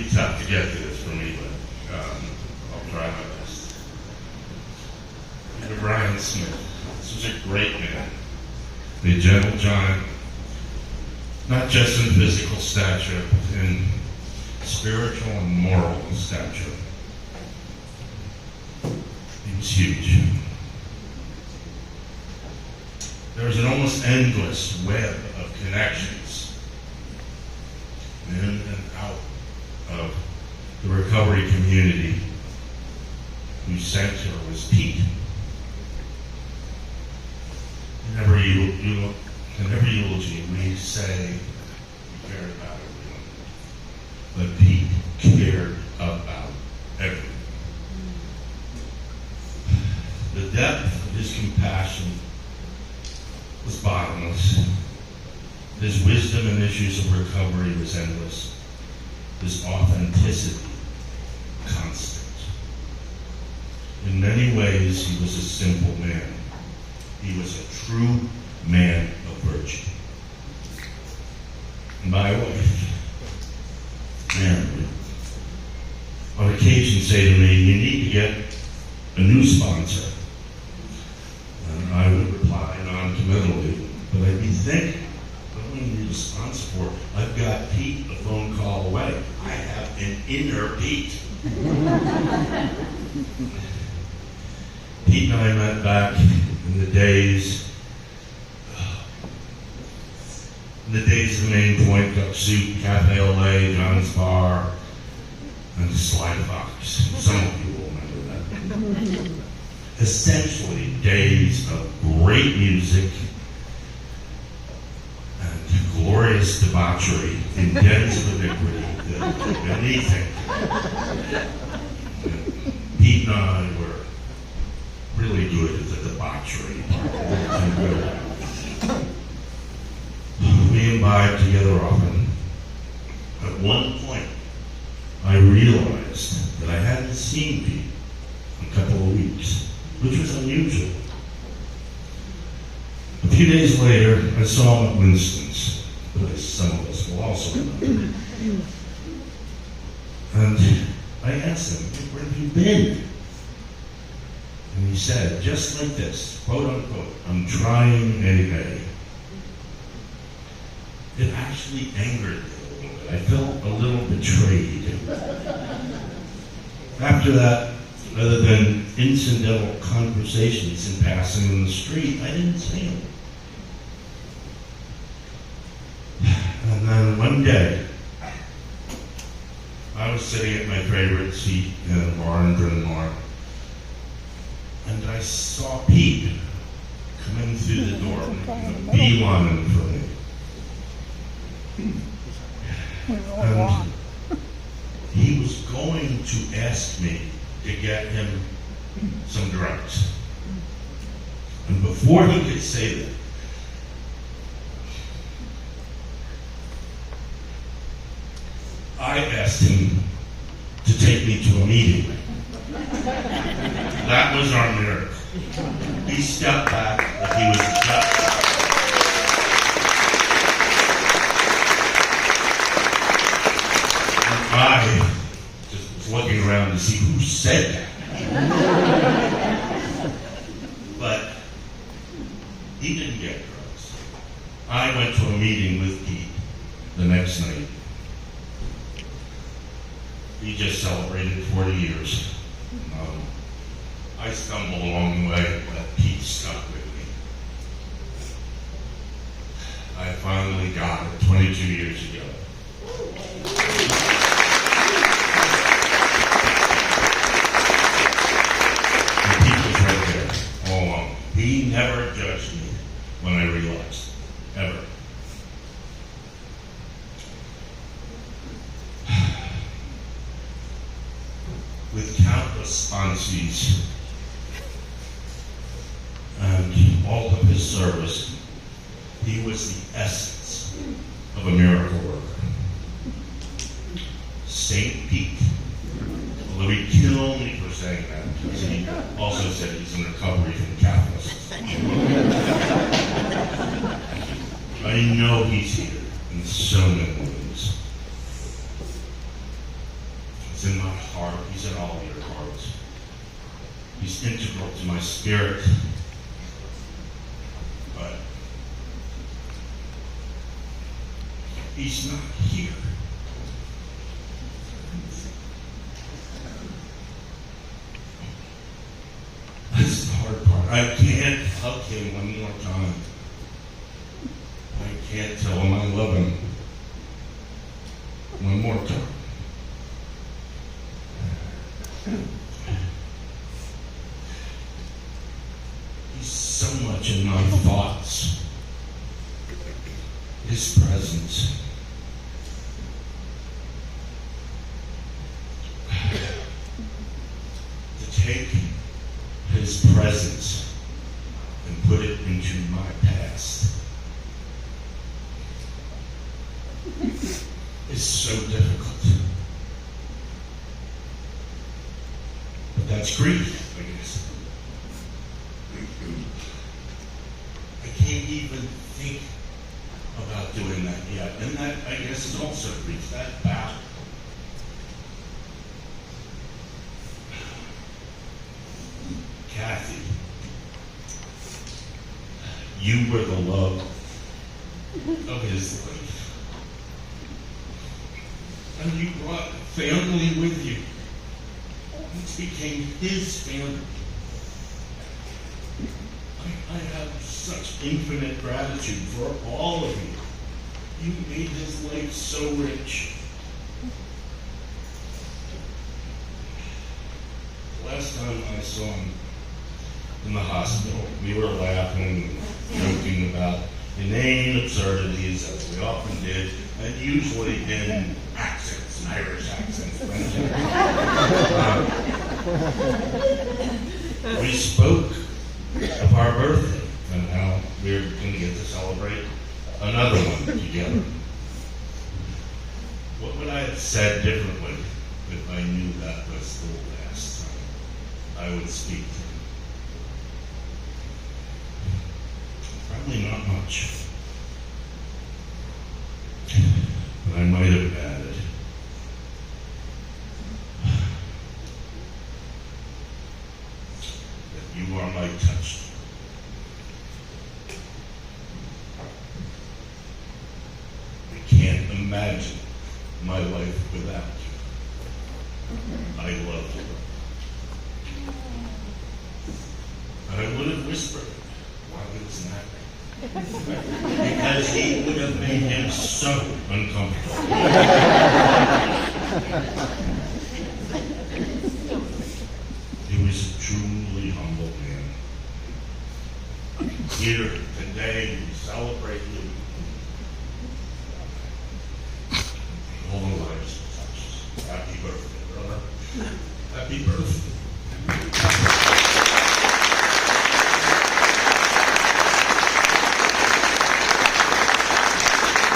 be tough to get to this for me, but I'll try my best. Peter Brian Smith. This was a great man. A gentle giant, not just in physical stature, but in spiritual and moral stature. He was huge. There was an almost endless web of connections in and out of the recovery community whose center was Pete. In every eulogy, we say we cared about everyone, but Pete cared about everyone. The depth of his compassion was bottomless. His wisdom in issues of recovery was endless. His authenticity constant. In many ways, he was a simple man. He was a true man of virtue. My wife, Mary, on occasion say to me, "You need to get a new sponsor." And I would reply non-committally, but I'd be thinking, what do we need a sponsor for? I've got Pete a phone call away. I have an inner Pete. Pete and I met back in the days of Main Point, Duck Soup, Cafe Olay, John's Bar, and Sly Fox. Some of you will remember that. Essentially, days of great music and glorious debauchery in dens of iniquity that anything. Pete and I were really good at the debauchery part. We imbibed together often. At one point, I realized that I hadn't seen Pete in a couple of weeks, which was unusual. A few days later, I saw him at Winston's, the place some of us will also remember. And I asked him, "Where have you been?" And he said, just like this, quote unquote, "I'm trying anyway." It actually angered me a little bit. I felt a little betrayed. After that, other than incidental conversations in passing in the street, I didn't see him. And then one day, I was sitting at my favorite seat in a bar in Bryn Mawr, and I saw Pete coming through the door, beelining for me. And he was going to ask me to get him some drugs. And before he could say that, I asked him to take me to a meeting. That was our miracle. He stepped back like he was a judge. I just was looking around to see who said that. But he didn't get drugs. I went to a meeting with Pete the next night. We just celebrated 40 years. I stumbled along the way, but Pete stuck with me. I finally got it 22 years ago. And Pete was right there all along. He never judged me when I realized, ever. With countless sponsees and all of his service, he was the essence of a miracle worker. Saint Pete. Although he'd kill me for saying that, because he also said he's in recovery from Catholicism. I know he's here in so many ways. spirit. But he's not here. That's the hard part. I can't hug him one more time. I can't tell him I love him one more time. He's so much in my thoughts. His presence. To take his presence and put it into my past is so difficult. But that's grief, I guess. I can't even think about doing that yet. And that, I guess, is also grief. That battle. Kathy, you were the love of his life. And you brought family with you. It became his family. I have such infinite gratitude for all of you. You made his life so rich. Last time I saw him in the hospital, we were laughing and joking about inane absurdities, as we often did, and usually in accents, Irish accents, French accents. We spoke of our birthday and how we were going to get to celebrate another one together. What would I have said differently if I knew that was the last time I would speak to him? Probably not much. But I might have added, that you are my touchstone. I can't imagine my life without you. I love you. And I would have whispered while he was napping. Because he would have made him so uncomfortable. He was a truly humble man. Here today we celebrate you